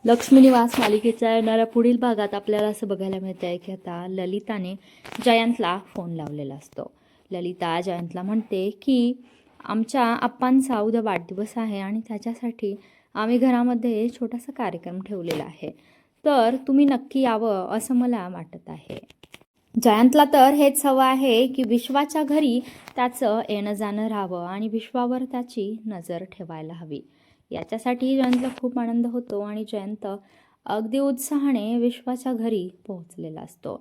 लक्ष्मी निवास मालिकेच्या येणाऱ्या पुढील भागात आपल्याला असं बघायला मिळतं आहे की आता ललिताने जयंतला फोन लावलेला असतो. ललिता जयंतला म्हणते की आमच्या आप्पांचा उद्या वाढदिवस आहे आणि त्याच्यासाठी आम्ही घरामध्ये छोटासा कार्यक्रम ठेवलेला आहे, तर तुम्ही नक्की यावं असं मला वाटत आहे. जयंतला तर हेच हवं आहे की विश्वाच्या घरी त्याचं येणं जाणं राहावं आणि विश्वावर त्याची नजर ठेवायला हवी. याच्यासाठी जयंतला खूप आनंद होतो आणि जयंत अगदी उत्साहाने विश्वाच्या घरी पोहोचलेला असतो.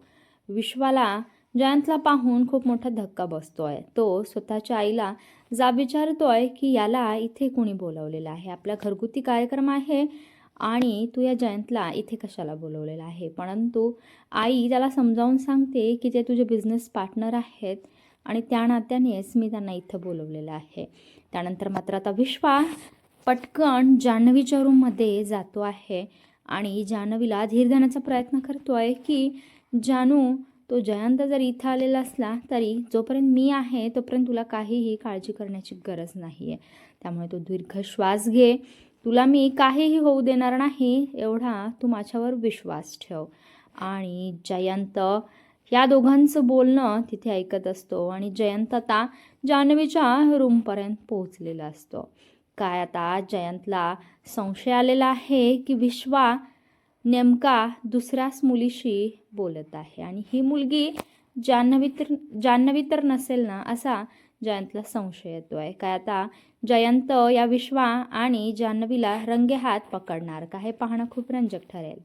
विश्वाला जयंतला पाहून खूप मोठा धक्का बसतोय. तो स्वतःच्या आईला विचारतोय की याला इथे कुणी बोलवलेलं आहे, आपला घरगुती कार्यक्रम आहे आणि तू या जयंतला इथे कशाला बोलवलेलं आहे. परंतु आई त्याला समजावून सांगते की ते तुझे बिझनेस पार्टनर आहेत आणि त्या नात्यानेच मी त्यांना इथं बोलवलेलं आहे. त्यानंतर मात्र आता विश्वा पटकन जान्हवीच्या रूममध्ये जातो आहे आणि जान्हवीला धीर देण्याचा प्रयत्न करतोय की जानू, तो जयंत जरी इथं आलेला असला तरी जोपर्यंत मी आहे तोपर्यंत तुला काहीही काळजी करण्याची गरज नाही आहे. त्यामुळे तो दीर्घ श्वास घे, तुला मी काहीही होऊ देणार नाही एवढा तू माझ्यावर विश्वास ठेव. आणि जयंत या दोघांचं बोलणं तिथे ऐकत असतो आणि जयंत आता जान्हवीच्या रूमपर्यंत पोहोचलेला असतो. काय आता जयंतला संशय आलेला आहे की विश्वा नेमका दुसऱ्याच मुलीशी बोलत आहे आणि ही मुलगी जान्हवी तर नसेल ना, असा जयंतला संशय येतो आहे. काय आता जयंत या विश्वा आणि जान्हवीला रंगेहात पकडणार का, हे पाहणं खूप रंजक ठरेल.